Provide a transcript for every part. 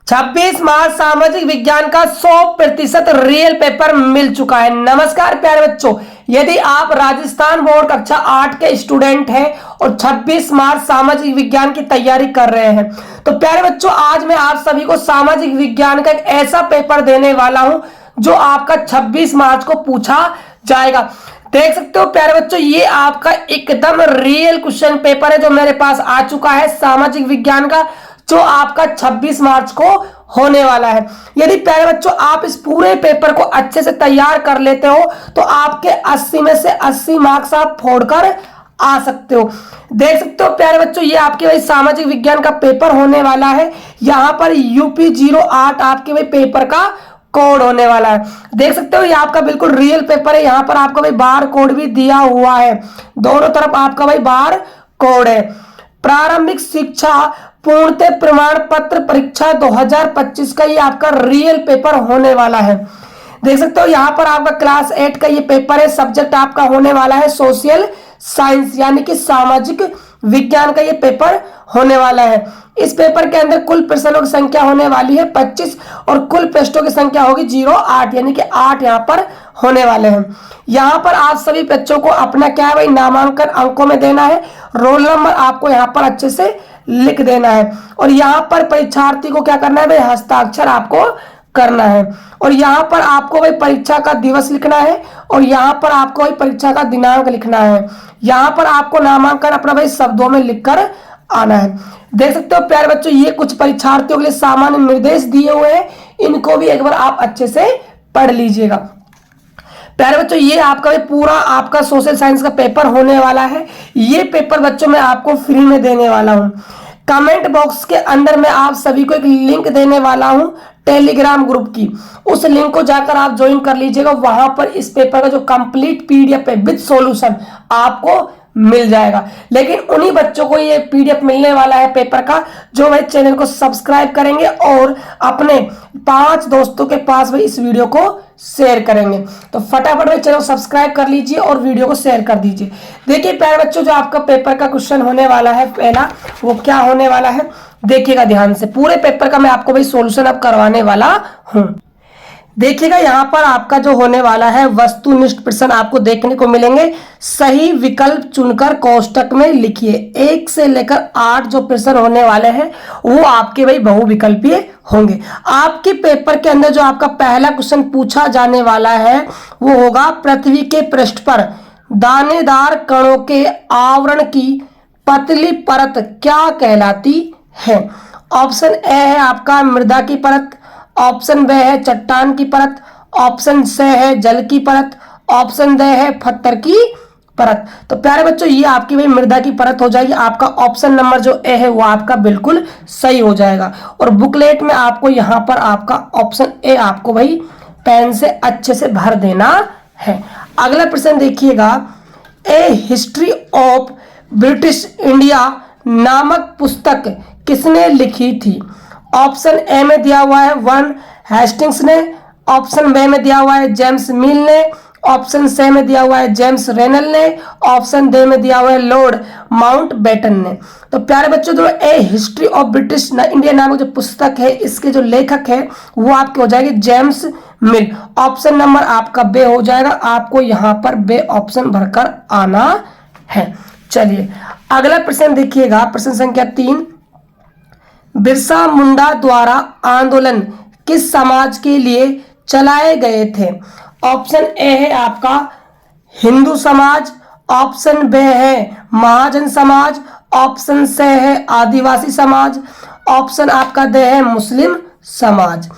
26 मार्च सामाजिक विज्ञान का 100% रियल पेपर मिल चुका है। नमस्कार प्यारे बच्चों, यदि आप राजस्थान बोर्ड कक्षा 8 के स्टूडेंट हैं और 26 मार्च सामाजिक विज्ञान की तैयारी कर रहे हैं तो प्यारे बच्चों, आज मैं आप सभी को सामाजिक विज्ञान का एक ऐसा पेपर देने वाला हूं जो आपका 26 मार्च को पूछा जाएगा। देख सकते हो प्यारे बच्चों, ये आपका एकदम रियल क्वेश्चन पेपर है जो मेरे पास आ चुका है सामाजिक विज्ञान का, जो आपका 26 मार्च को होने वाला है। यदि प्यारे बच्चों आप इस पूरे पेपर को अच्छे से तैयार कर लेते हो तो आपके 80 में से 80 मार्क्स आप फोड़कर आ सकते हो। देख सकते हो प्यारे बच्चों, ये आपके भाई सामाजिक विज्ञान का पेपर होने वाला है। यहाँ पर यूपी 08 आपके भाई पेपर का कोड होने वाला है। देख सकते हो ये आपका बिल्कुल रियल पेपर है। यहाँ पर आपका भाई बार कोड भी दिया हुआ है, दोनों तरफ आपका भाई बार कोड है। प्रारंभिक शिक्षा पूर्णतः प्रमाण पत्र परीक्षा 2025 का ये आपका रियल पेपर होने वाला है। देख सकते हो यहाँ पर आपका क्लास 8 का ये पेपर है। सब्जेक्ट आपका होने वाला है सोशल साइंस यानी कि सामाजिक विज्ञान का ये पेपर होने वाला है। इस पेपर के अंदर कुल प्रश्नों की संख्या होने वाली है 25 और कुल पृष्ठों की संख्या होगी 08 यानी कि 8 यहाँ पर होने वाले हैं। यहाँ पर आप सभी बच्चों को अपना क्या है भाई नामांकन अंकों में देना है। रोल नंबर आपको यहाँ पर अच्छे से लिख देना है और यहाँ पर परीक्षार्थी को क्या करना है भाई हस्ताक्षर आपको करना है और यहाँ पर आपको भाई परीक्षा का दिवस लिखना है और यहाँ पर आपको भाई परीक्षा का दिनांक लिखना है। यहाँ पर आपको नामांकन अपना भाई शब्दों में लिखकर आना है। देख सकते हो प्यारे बच्चों, ये कुछ परीक्षार्थियों के लिए सामान्य निर्देश दिए हुए हैं, इनको भी एक बार आप अच्छे से पढ़ लीजिएगा। प्यारे बच्चों, ये आपका भी पूरा आपका सोशल साइंस का पेपर होने वाला है। ये पेपर बच्चों मैं आपको फ्री में देने वाला हूं। कमेंट बॉक्स के अंदर मैं आप सभी को एक लिंक देने वाला हूं टेलीग्राम ग्रुप की, उस लिंक को जाकर आप ज्वाइन कर लीजिएगा। वहां पर इस पेपर का जो कंप्लीट पीडीएफ है विद सॉल्यूशन आपको मिल जाएगा। लेकिन उन्हीं बच्चों को ये पीडीएफ मिलने वाला है पेपर का जो भाई चैनल को सब्सक्राइब करेंगे और अपने 5 दोस्तों के पास भाई इस वीडियो को शेयर करेंगे। तो फटाफट भाई चैनल सब्सक्राइब कर लीजिए और वीडियो को शेयर कर दीजिए। देखिए प्यारे बच्चों, जो आपका पेपर का क्वेश्चन होने वाला है पहला, वो क्या होने वाला है देखिएगा ध्यान से। पूरे पेपर का मैं आपको भाई सॉल्यूशन अब करवाने वाला हूं। देखिएगा यहाँ पर आपका जो होने वाला है वस्तुनिष्ठ प्रश्न आपको देखने को मिलेंगे। सही विकल्प चुनकर कोष्टक में लिखिए। 1 से लेकर 8 जो प्रश्न होने वाले हैं वो आपके भाई बहुविकल्पीय होंगे। आपके पेपर के अंदर जो आपका पहला क्वेश्चन पूछा जाने वाला है वो होगा पृथ्वी के पृष्ठ पर दानेदार कणों के आवरण की पतली परत क्या कहलाती है। ऑप्शन ए है आपका मृदा की परत, ऑप्शन बी है चट्टान की परत, ऑप्शन सी है जल की परत, ऑप्शन डी है पत्थर की परत। तो प्यारे बच्चों, ये आपकी भाई मृदा की परत हो जाएगी। आपका ऑप्शन नंबर जो ए है वो आपका बिल्कुल सही हो जाएगा और बुकलेट में आपको यहाँ पर आपका ऑप्शन ए आपको भाई पेन से अच्छे से भर देना है। अगला प्रश्न देखिएगा, ए हिस्ट्री ऑफ ब्रिटिश इंडिया नामक पुस्तक किसने लिखी थी। ऑप्शन ए में दिया हुआ है 1 हेस्टिंग्स ने, ऑप्शन बी में दिया हुआ है जेम्स मिल ने, ऑप्शन सी में दिया हुआ है जेम्स रेनल ने, ऑप्शन डी में दिया हुआ है लॉर्ड माउंटबेटन ने। तो प्यारे बच्चों, जो ए हिस्ट्री ऑफ ब्रिटिश इंडिया नामक जो पुस्तक है इसके जो लेखक है वो आपके हो जाएंगे जेम्स मिल। ऑप्शन नंबर आपका बे हो जाएगा। आपको यहाँ पर बे ऑप्शन भरकर आना है। चलिए अगला प्रश्न देखिएगा, प्रश्न संख्या 3। बिरसा मुंडा द्वारा आंदोलन किस समाज के लिए चलाए गए थे। ऑप्शन ए है आपका हिंदू समाज, ऑप्शन बी है महाजन समाज, ऑप्शन सी है आदिवासी समाज, ऑप्शन आपका डी है मुस्लिम समाज।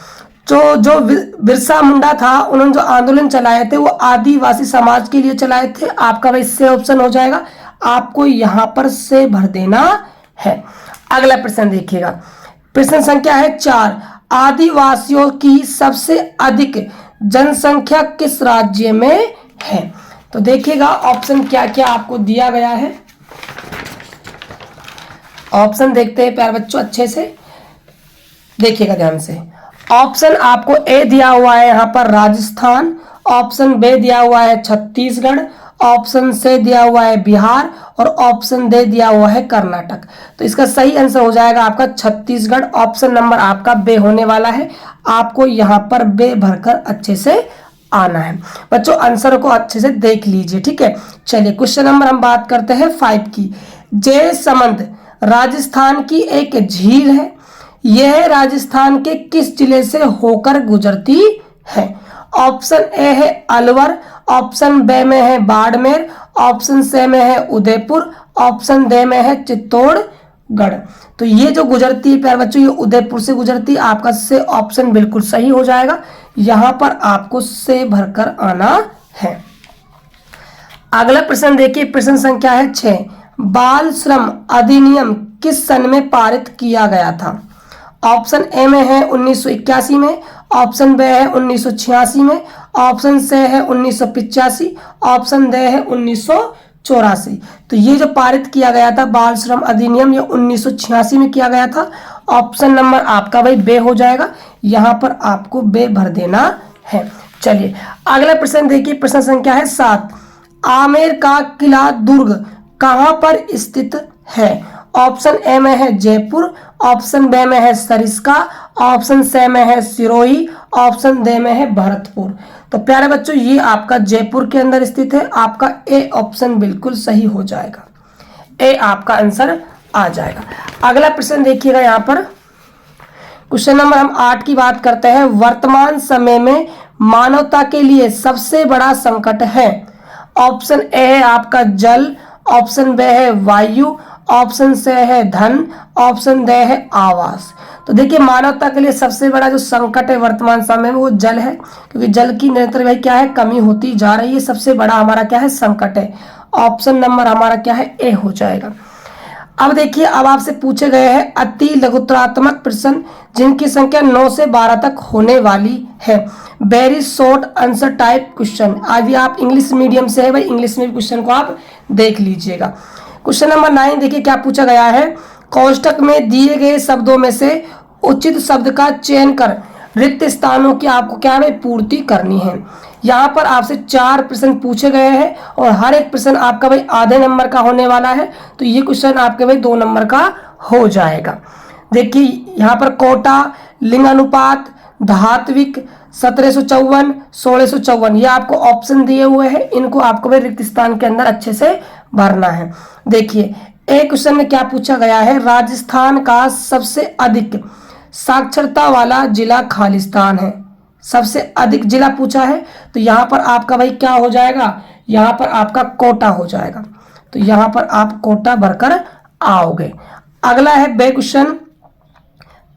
जो बिरसा मुंडा था उन्होंने जो आंदोलन चलाए थे वो आदिवासी समाज के लिए चलाए थे। आपका भाई से ऑप्शन हो जाएगा। आपको यहाँ पर से भर देना है। अगला प्रश्न देखिएगा, प्रश्न संख्या है 4। आदिवासियों की सबसे अधिक जनसंख्या किस राज्य में है। तो देखिएगा ऑप्शन क्या क्या आपको दिया गया है। ऑप्शन देखते हैं प्यारे बच्चों अच्छे से, देखिएगा ध्यान से। ऑप्शन आपको ए दिया हुआ है यहाँ पर राजस्थान, ऑप्शन बी दिया हुआ है छत्तीसगढ़, ऑप्शन से दिया हुआ है बिहार और ऑप्शन दे दिया हुआ है कर्नाटक। तो इसका सही आंसर हो जाएगा आपका छत्तीसगढ़। ऑप्शन नंबर आपका बे होने वाला है। आपको यहाँ पर बे भरकर अच्छे से आना है। बच्चों आंसर को अच्छे से देख लीजिए, ठीक है। चलिए क्वेश्चन नंबर हम बात करते हैं 5 की। जयसमंद राजस्थान की एक झील है। यह राजस्थान के किस जिले से होकर गुजरती है? ऑप्शन ए है अलवर, ऑप्शन बी में है बाड़मेर, ऑप्शन सी में है उदयपुर, ऑप्शन डी में है चित्तौड़गढ़। तो ये जो गुजरती है प्यारे बच्चों, ये उदयपुर से गुजरती है। आपका से ऑप्शन बिल्कुल सही हो जाएगा। यहां पर आपको से भरकर आना है। अगला प्रश्न देखिए, प्रश्न संख्या है 6। बाल श्रम अधिनियम किस सन में पारित किया गया था? ऑप्शन ए में है 1981 में, ऑप्शन बी है 1986 में, ऑप्शन सी है 1985, ऑप्शन डी है 1984। तो ये जो पारित किया गया था बाल श्रम अधिनियम, ये 1986 में किया गया था। ऑप्शन नंबर आपका भाई बे हो जाएगा। यहाँ पर आपको बे भर देना है। चलिए अगला प्रश्न देखिए, प्रश्न संख्या है 7। आमेर का किला दुर्ग कहाँ पर स्थित है? ऑप्शन ए में है जयपुर, ऑप्शन बी में है सरिस्का, ऑप्शन सी में है सिरोही, ऑप्शन डी में है भरतपुर। तो प्यारे बच्चों ये आपका जयपुर के अंदर स्थित है। आपका ए ऑप्शन बिल्कुल सही हो जाएगा। ए आपका आंसर आ जाएगा। अगला प्रश्न देखिएगा, यहाँ पर क्वेश्चन नंबर हम 8 की बात करते हैं। वर्तमान समय में मानवता के लिए सबसे बड़ा संकट है। ऑप्शन ए है आपका जल, ऑप्शन बी है वायु, ऑप्शन से है धन, ऑप्शन डी है आवास। तो देखिए मानवता के लिए सबसे बड़ा जो संकट है वर्तमान समय में वो जल है, क्योंकि जल की निरंतर भाई क्या है कमी होती जा रही है। सबसे बड़ा हमारा क्या है संकट है। ऑप्शन नंबर हमारा क्या है ए हो जाएगा। अब देखिए अब आपसे पूछे गए हैं अति लघुतरात्मक प्रश्न जिनकी संख्या 9 से 12 तक होने वाली है। Very short answer type question. यदि आप इंग्लिश मीडियम से है भाई इंग्लिश में भी क्वेश्चन को आप देख लीजिएगा। क्वेश्चन नंबर 9 देखिए क्या पूछा गया है। कोष्टक में दिए गए शब्दों में से उचित शब्द का चयन कर रिक्त स्थानों की आपको क्या है पूर्ति करनी है। यहाँ पर आपसे 4 प्रश्न पूछे गए हैं और हर एक प्रश्न आपका भाई आधे नंबर का होने वाला है। तो ये क्वेश्चन आपके भाई 2 नंबर का हो जाएगा। देखिए यहाँ पर कोटा, लिंगानुपात, धात्विक, 1754, 1654 ये आपको ऑप्शन दिए हुए हैं। इनको आपको भाई रिक्त स्थान के अंदर अच्छे से भरना है। देखिए एक क्वेश्चन में क्या पूछा गया है। राजस्थान का सबसे अधिक साक्षरता वाला जिला खालिस्तान है। सबसे अधिक जिला पूछा है तो यहाँ पर आपका भाई क्या हो जाएगा, यहाँ पर आपका कोटा हो जाएगा। तो यहाँ पर आप कोटा भरकर आओगे। अगला है बे क्वेश्चन,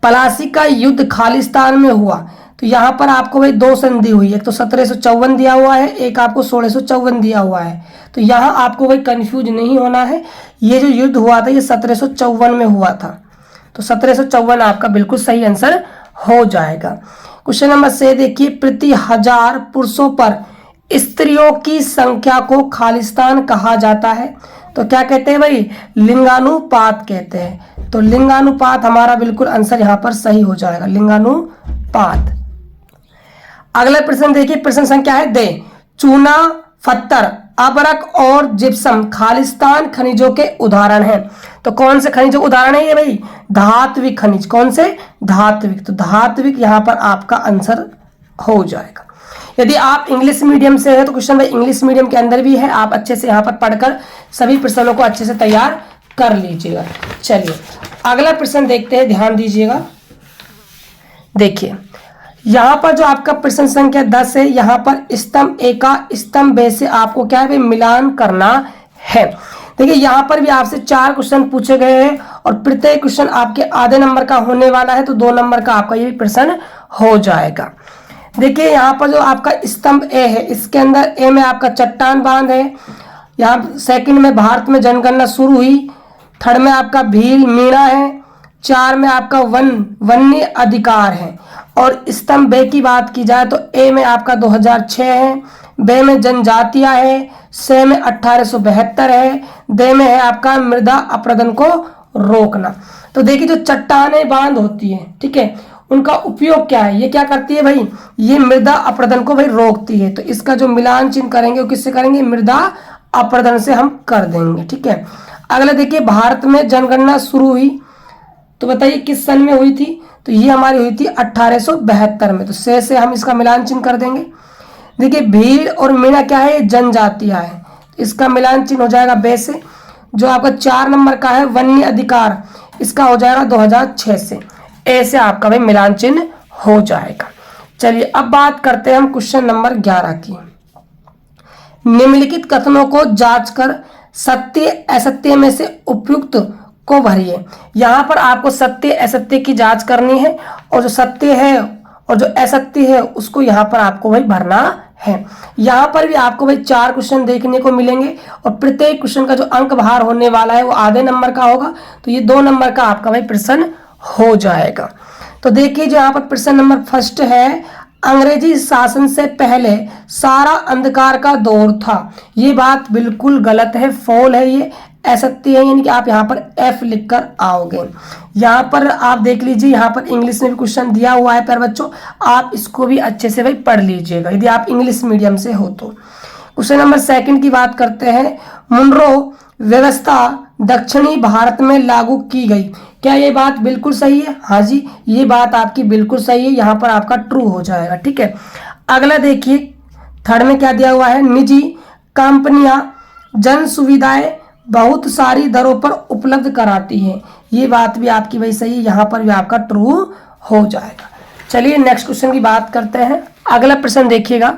पलासी का युद्ध खालिस्तान में हुआ। तो यहाँ पर आपको भाई 2 संधि हुई है, एक तो 1754 दिया हुआ है, एक आपको 1654 दिया हुआ है। तो यहाँ आपको भाई कंफ्यूज नहीं होना है। ये जो युद्ध हुआ था ये 1754 में हुआ था। तो 1754 आपका बिल्कुल सही आंसर हो जाएगा। क्वेश्चन नंबर 6 देखिए, प्रति 1000 पुरुषों पर स्त्रियों की संख्या को खालिस्तान कहा जाता है। तो क्या कहते हैं भाई, लिंगानुपात कहते हैं। तो लिंगानुपात हमारा बिल्कुल आंसर यहाँ पर सही हो जाएगा, लिंगानुपात। अगला प्रश्न देखिए, प्रश्न संख्या है दे। चूना, पत्थर, अबरक और जिप्सम खालिस्तान खनिजों के उदाहरण हैं। तो कौन से खनिजों उदाहरण है ये भाई, धात्विक खनिज। कौन से, धात्विक। तो धात्विक यहाँ पर आपका आंसर हो जाएगा। यदि आप इंग्लिश मीडियम से है तो क्वेश्चन भाई इंग्लिश मीडियम के अंदर भी है। आप अच्छे से यहाँ पर पढ़कर सभी प्रश्नों को अच्छे से तैयार कर लीजिएगा। चलिए अगला प्रश्न देखते हैं, ध्यान दीजिएगा। देखिए यहाँ पर जो आपका प्रश्न संख्या 10 है, यहाँ पर स्तंभ ए का स्तंभ बे से आपको क्या है मिलान करना है। देखिए यहाँ पर भी आपसे 4 क्वेश्चन पूछे गए हैं और प्रत्येक क्वेश्चन आपके आधे नंबर का होने वाला है। तो 2 नंबर का आपका ये प्रश्न हो जाएगा। देखिए यहाँ पर जो आपका स्तंभ ए है, इसके अंदर ए में आपका चट्टान बांध है। यहाँ सेकंड में भारत में जनगणना शुरू हुई। थर्ड में आपका भील मीणा है। 4 में आपका वन्य अधिकार है। और स्तंभ बे की बात की जाए तो ए में आपका 2006 है, बे में जनजातियां है, से में 1872 है, दे में है आपका मृदा अपरदन को रोकना। तो देखिए जो चट्टानें बांध होती है, ठीक है, उनका उपयोग क्या है? ये क्या करती है भाई? ये मृदा अपरदन को भाई रोकती है। तो इसका जो मिलान चिन्ह करेंगे वो किससे करेंगे? मृदा अपरदन से हम कर देंगे। ठीक है, अगला देखिए, भारत में जनगणना शुरू हुई तो बताइए किस सन में हुई थी? तो ये हमारी हुई थी 1872 में। तो से हम इसका मिलान चिन्ह कर देंगे। देखिए, भीड़ और मीणा क्या है? जनजातियां है, इसका मिलान चिन्ह हो जाएगा बे से। जो आपका 4 नंबर का है वन्य अधिकार, इसका हो जाएगा 2006 से। ऐसे आपका भाई मिलान चिन्ह हो जाएगा। चलिए अब बात करते हैं हम क्वेश्चन नंबर 11 की। निम्नलिखित कथनों को जांच कर सत्य असत्य में से उपयुक्त को भरिए। यहाँ पर आपको सत्य असत्य की जांच करनी है, और जो सत्य है और जो असत्य है उसको यहाँ पर आपको भाई भरना है। यहाँ पर भी आपको भाई 4 क्वेश्चन देखने को मिलेंगे, और प्रत्येक क्वेश्चन का जो अंक भार होने वाला है वो आधे नंबर का होगा। तो ये 2 नंबर का आपका भाई प्रश्न हो जाएगा। तो देखिए, जो यहाँ पर प्रश्न नंबर फर्स्ट है, अंग्रेजी शासन से पहले सारा अंधकार का दौर था। ये बात बिल्कुल गलत है, फॉल है, ये असत्य है, यानी कि आप यहाँ पर एफ लिखकर आओगे। यहाँ पर आप देख लीजिए, यहाँ पर इंग्लिश में भी क्वेश्चन दिया हुआ है प्यारे बच्चों, आप इसको भी अच्छे से भाई पढ़ लीजिएगा यदि आप इंग्लिश मीडियम से हो तो। क्वेश्चन नंबर 2 की बात करते हैं, मुनरो व्यवस्था दक्षिणी भारत में लागू की गई। क्या ये बात बिल्कुल सही है? हाँ जी, ये बात आपकी बिल्कुल सही है, यहाँ पर आपका ट्रू हो जाएगा। ठीक है, अगला देखिए, थर्ड में क्या दिया हुआ है, निजी कंपनियां जन सुविधाएं बहुत सारी दरों पर उपलब्ध कराती हैं। ये बात भी आपकी भाई सही है, यहाँ पर भी आपका ट्रू हो जाएगा। चलिए नेक्स्ट क्वेश्चन की बात करते हैं। अगला प्रश्न देखिएगा,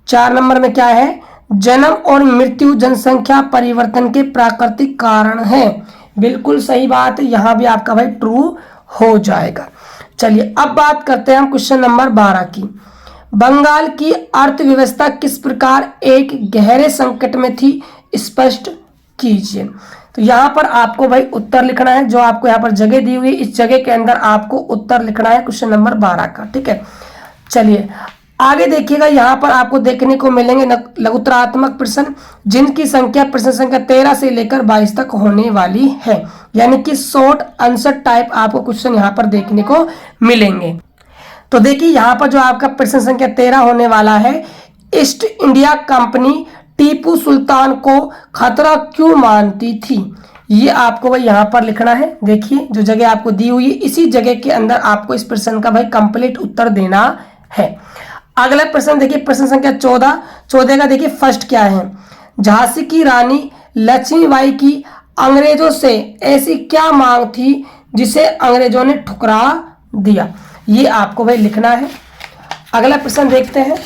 4 नंबर में क्या है, जन्म और मृत्यु जनसंख्या परिवर्तन के प्राकृतिक कारण है। बिल्कुल सही बात है, यहाँ भी आपका भाई ट्रू हो जाएगा। चलिए अब बात करते हैं हम क्वेश्चन नंबर 12 की। बंगाल की अर्थव्यवस्था किस प्रकार एक गहरे संकट में थी, स्पष्ट कीजिए। तो यहाँ पर आपको भाई उत्तर लिखना है, जो आपको यहाँ पर जगह दी हुई है इस जगह के अंदर आपको उत्तर लिखना है क्वेश्चन नंबर 12 का। ठीक है, चलिए आगे देखिएगा, यहाँ पर आपको देखने को मिलेंगे लघुत्तरात्मक प्रश्न, जिनकी संख्या प्रश्न संख्या 13 से लेकर 22 तक होने वाली है, यानी कि शॉर्ट आंसर टाइप आपको क्वेश्चन यहाँ पर देखने को मिलेंगे। तो देखिए, यहाँ पर जो आपका प्रश्न संख्या 13 होने वाला है, east India company Tipu Sultan को खतरा क्यों मानती थी, ये आपको भाई यहाँ पर लिखना है। देखिए, जो जगह आपको दी हुई है इसी जगह के अंदर आपको इस प्रश्न का भाई कंप्लीट उत्तर देना है। अगला प्रश्न देखिए, प्रश्न संख्या 14 का देखिए फर्स्ट क्या है, झांसी की रानी लक्ष्मीबाई की अंग्रेजों से ऐसी क्या मांग थी जिसे अंग्रेजों ने ठुकरा दिया, ये आपको भाई लिखना है। अगला प्रश्न देखते हैं।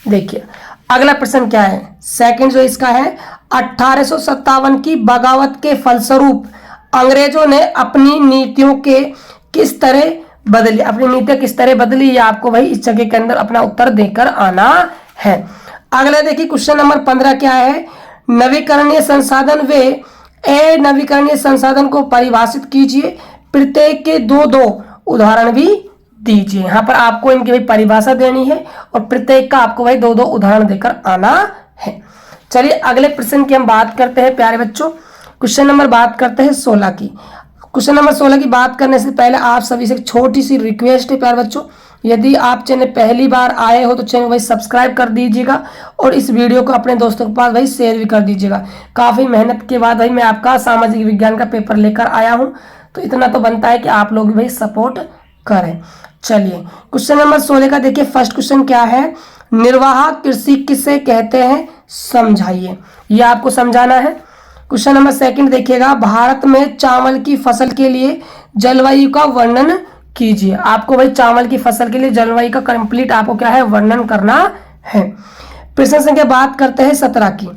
देखिए अगला प्रश्न क्या है, सेकंड जो इसका है, 1857 की बगावत के फलस्वरूप अंग्रेजों ने अपनी नीतियों के किस तरह बदली, अपनी नीतियां किस तरह बदली, ये आपको भाई इस जगह के अंदर अपना उत्तर देकर आना है। अगला देखिए क्वेश्चन नंबर 15 क्या है, नवीकरणीय संसाधन वे नवीकरणीय संसाधन को परिभाषित कीजिए, प्रत्येक के 2-2 उदाहरण भी दीजिए। यहाँ पर आपको इनकी भाई परिभाषा देनी है और प्रत्येक का आपको भाई 2-2 उदाहरण देकर आना है। चलिए अगले प्रश्न की हम बात करते हैं प्यारे बच्चों। क्वेश्चन नंबर बात करते हैं 16 की। क्वेश्चन नंबर 16 की बात करने से पहले आप सभी से एक छोटी सी रिक्वेस्ट है प्यारे बच्चों, यदि आप चैनल पहली बार आए हो तो चैनल भाई सब्सक्राइब कर दीजिएगा और इस वीडियो को अपने दोस्तों के पास भाई शेयर भी कर दीजिएगा। काफ़ी मेहनत के बाद भाई मैं आपका सामाजिक विज्ञान का पेपर लेकर आया हूँ, तो इतना तो बनता है कि आप लोग भी भाई सपोर्ट करें। चलिए क्वेश्चन नंबर 16 का देखिए फर्स्ट क्वेश्चन क्या है, निर्वाह कृषि किसे कहते हैं समझाइए, ये आपको समझाना है। क्वेश्चन नंबर सेकंड देखिएगा, भारत में चावल की फसल के लिए जलवायु का वर्णन कीजिए। आपको भाई चावल की फसल के लिए जलवायु का कंप्लीट आपको क्या है वर्णन करना है। प्रश्न संख्या बात करते हैं 17 की,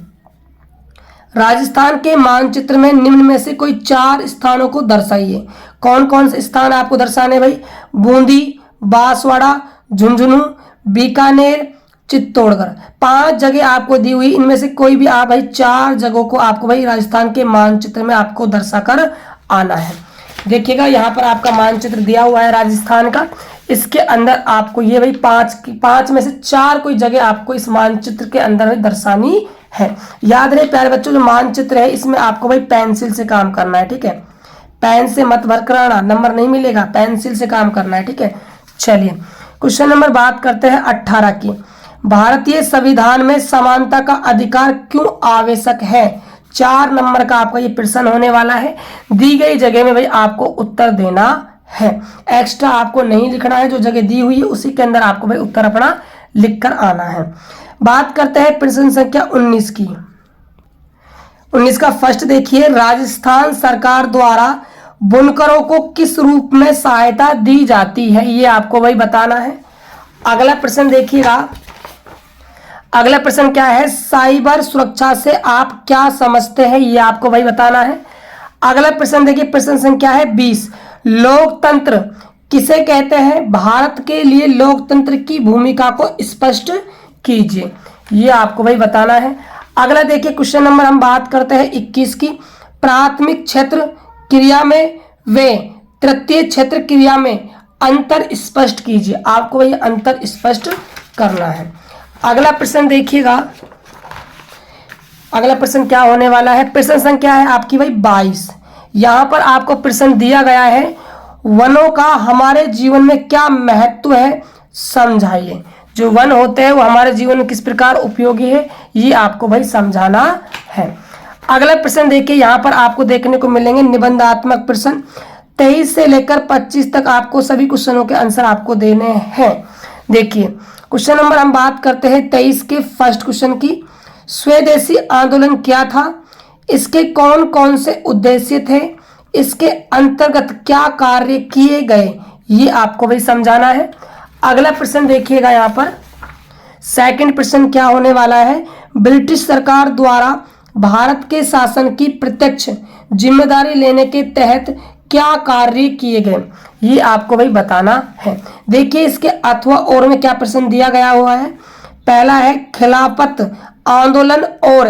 राजस्थान के मानचित्र में निम्न में से कोई 4 स्थानों को दर्शाइए। कौन कौन से स्थान आपको दर्शाने भाई, बूंदी, बांसवाड़ा, झुंझुनू, बीकानेर, चित्तौड़गढ़, 5 जगह आपको दी हुई, इनमें से कोई भी आप भाई 4 जगहों को आपको भाई राजस्थान के मानचित्र में आपको दर्शाकर आना है। देखिएगा यहाँ पर आपका मानचित्र दिया हुआ है राजस्थान का, इसके अंदर आपको ये भाई 5 में से 4 कोई जगह आपको इस मानचित्र के अंदर दर्शानी है। याद रहे प्यारे बच्चों, जो मानचित्र है इसमें आपको भाई पेंसिल से काम करना है, ठीक है, पेन से मत भर कर आना, नंबर नहीं मिलेगा, पेंसिल से काम करना है, ठीक है। चलिए क्वेश्चन नंबर बात करते हैं 18 की। भारतीय संविधान में समानता का अधिकार क्यों आवश्यक है? 4 नंबर का आपका ये प्रश्न होने वाला है। दी गई जगह में भाई आपको उत्तर देना है, एक्स्ट्रा आपको नहीं लिखना है, जो जगह दी हुई है उसी के अंदर आपको भाई उत्तर अपना लिखकर आना है। बात करते हैं प्रश्न संख्या 19 की। 19 का फर्स्ट देखिए, राजस्थान सरकार द्वारा बुनकरों को किस रूप में सहायता दी जाती है? ये आपको भाई बताना है। अगला प्रश्न देखिएगा, अगला प्रश्न क्या है? साइबर सुरक्षा से आप क्या समझते हैं? ये आपको भाई बताना है। अगला प्रश्न देखिए, प्रश्न संख्या है 20, लोकतंत्र किसे कहते हैं? भारत के लिए लोकतंत्र की भूमिका को स्पष्ट कीजिए, ये आपको भाई बताना है। अगला देखिए क्वेश्चन नंबर हम बात करते हैं 21 की। प्राथमिक क्षेत्र क्रिया में वे तृतीय क्षेत्र क्रिया में अंतर स्पष्ट कीजिए, आपको भाई अंतर स्पष्ट करना है। अगला प्रश्न देखिएगा, अगला प्रश्न क्या होने वाला है? प्रश्न संख्या है आपकी भाई 22। यहां पर आपको प्रश्न दिया गया है, वनों का हमारे जीवन में क्या महत्व है, समझाइए। जो वन होते हैं वो हमारे जीवन में किस प्रकार उपयोगी है, ये आपको भाई समझाना है। अगला प्रश्न देखिए, यहाँ पर आपको देखने को मिलेंगे निबंधात्मक प्रश्न। 23 से लेकर 25 तक आपको सभी क्वेश्चनों के आंसर आपको देने हैं। देखिए क्वेश्चन नंबर हम बात करते हैं 23 के फर्स्ट क्वेश्चन की। स्वदेशी आंदोलन क्या था? इसके कौन कौन से उद्देश्य थे? इसके अंतर्गत क्या कार्य किए गए, ये आपको भाई समझाना है। अगला प्रश्न देखिएगा, यहाँ पर सेकंड प्रश्न क्या होने वाला है? ब्रिटिश सरकार द्वारा भारत के शासन की प्रत्यक्ष जिम्मेदारी लेने के तहत क्या कार्य किए गए, ये आपको भाई बताना है। देखिए इसके अथवा और में क्या प्रश्न दिया गया हुआ है। पहला है, खिलाफत आंदोलन और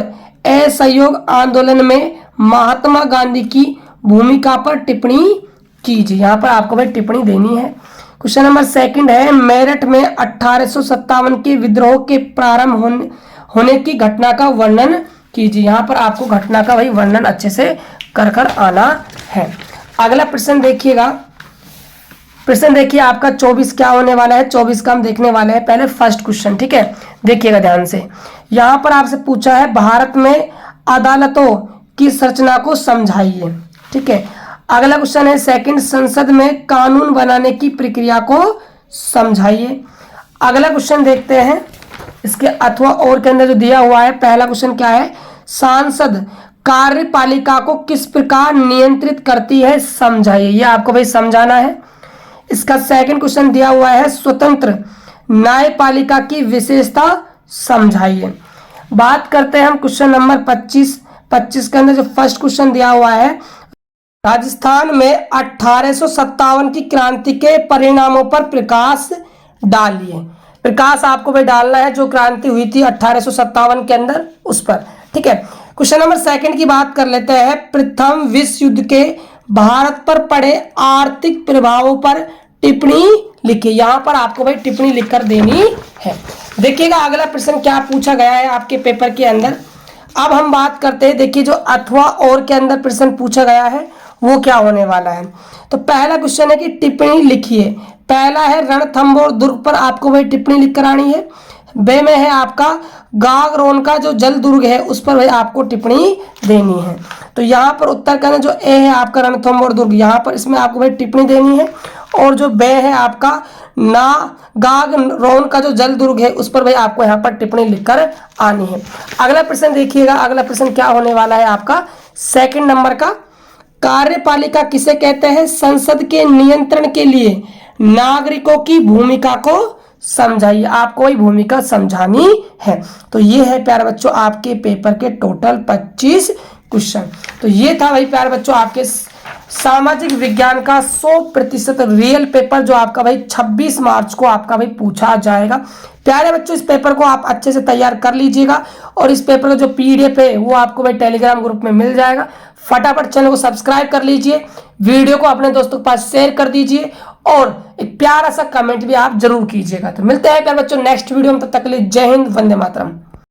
असहयोग आंदोलन में महात्मा गांधी की भूमिका पर टिप्पणी कीजिए, यहाँ पर आपको भाई टिप्पणी देनी है। क्वेश्चन नंबर सेकंड है, मेरठ में 1857 के विद्रोह के प्रारंभ होने की घटना का वर्णन कीजिए, यहाँ पर आपको घटना का भाई वर्णन अच्छे से कर आना है। अगला प्रश्न देखिएगा, प्रश्न देखिए आपका 24 क्या होने वाला है? 24 का हम देखने वाले हैं। पहले फर्स्ट क्वेश्चन, ठीक है, देखिएगा ध्यान से। यहाँ पर आपसे पूछा है भारत में अदालतों की संरचना को समझाइए, ठीक है। अगला क्वेश्चन है सेकंड, संसद में कानून बनाने की प्रक्रिया को समझाइए। अगला क्वेश्चन देखते हैं, इसके अथवा और के अंदर जो दिया हुआ है। पहला क्वेश्चन क्या है? सांसद कार्यपालिका को किस प्रकार नियंत्रित करती है, समझाइए, ये आपको भाई समझाना है। इसका सेकंड क्वेश्चन दिया हुआ है, स्वतंत्र न्यायपालिका की विशेषता समझाइए। बात करते हैं हम क्वेश्चन नंबर 25 के अंदर जो फर्स्ट क्वेश्चन दिया हुआ है, राजस्थान में 1857 की क्रांति के परिणामों पर प्रकाश डालिए। प्रकाश आपको भाई डालना है, जो क्रांति हुई थी 1857 के अंदर उस पर, ठीक है। क्वेश्चन नंबर सेकंड की बात कर लेते हैं, प्रथम विश्व युद्ध के भारत पर पड़े आर्थिक प्रभावों पर टिप्पणी लिखिए, यहां पर आपको भाई टिप्पणी लिखकर देनी है। देखिएगा अगला प्रश्न क्या पूछा गया है आपके पेपर के अंदर। अब हम बात करते हैं, देखिए जो अथवा और के अंदर प्रश्न पूछा गया है वो क्या होने वाला है। तो पहला क्वेश्चन है कि टिप्पणी लिखिए। पहला है रणथंभौर दुर्ग पर आपको भाई टिप्पणी लिख कर आनी है। बे में है आपका गागरोन का जो जल दुर्ग है उस पर भाई आपको टिप्पणी देनी है। तो यहाँ पर उत्तर का जो ए है आपका रणथंभौर दुर्ग, यहाँ पर इसमें आपको भाई टिप्पणी देनी है। और जो बे है आपका गागरोन का जो जल दुर्ग है उस पर भाई आपको यहाँ पर टिप्पणी लिखकर आनी है। अगला प्रश्न देखिएगा, अगला प्रश्न क्या होने वाला है आपका सेकंड नंबर का, कार्यपालिका किसे कहते हैं? संसद के नियंत्रण के लिए नागरिकों की भूमिका को समझाइए, आपको वही भूमिका समझानी है। तो ये है प्यारे बच्चों आपके पेपर के टोटल 25 क्वेश्चन। तो ये था भाई प्यारे बच्चों आपके सामाजिक विज्ञान का 100% रियल पेपर, जो आपका भाई 26 मार्च को आपका भाई पूछा जाएगा। प्यारे बच्चों इस पेपर को आप अच्छे से तैयार कर लीजिएगा, और इस पेपर का जो PDF है वो आपको भाई टेलीग्राम ग्रुप में मिल जाएगा। फटाफट चैनल को सब्सक्राइब कर लीजिए, वीडियो को अपने दोस्तों के पास शेयर कर दीजिए, और एक प्यारा सा कमेंट भी आप जरूर कीजिएगा। तो मिलते हैं प्यारे बच्चों नेक्स्ट वीडियो में, तब तक के लिए जय हिंद, वंदे मातरम।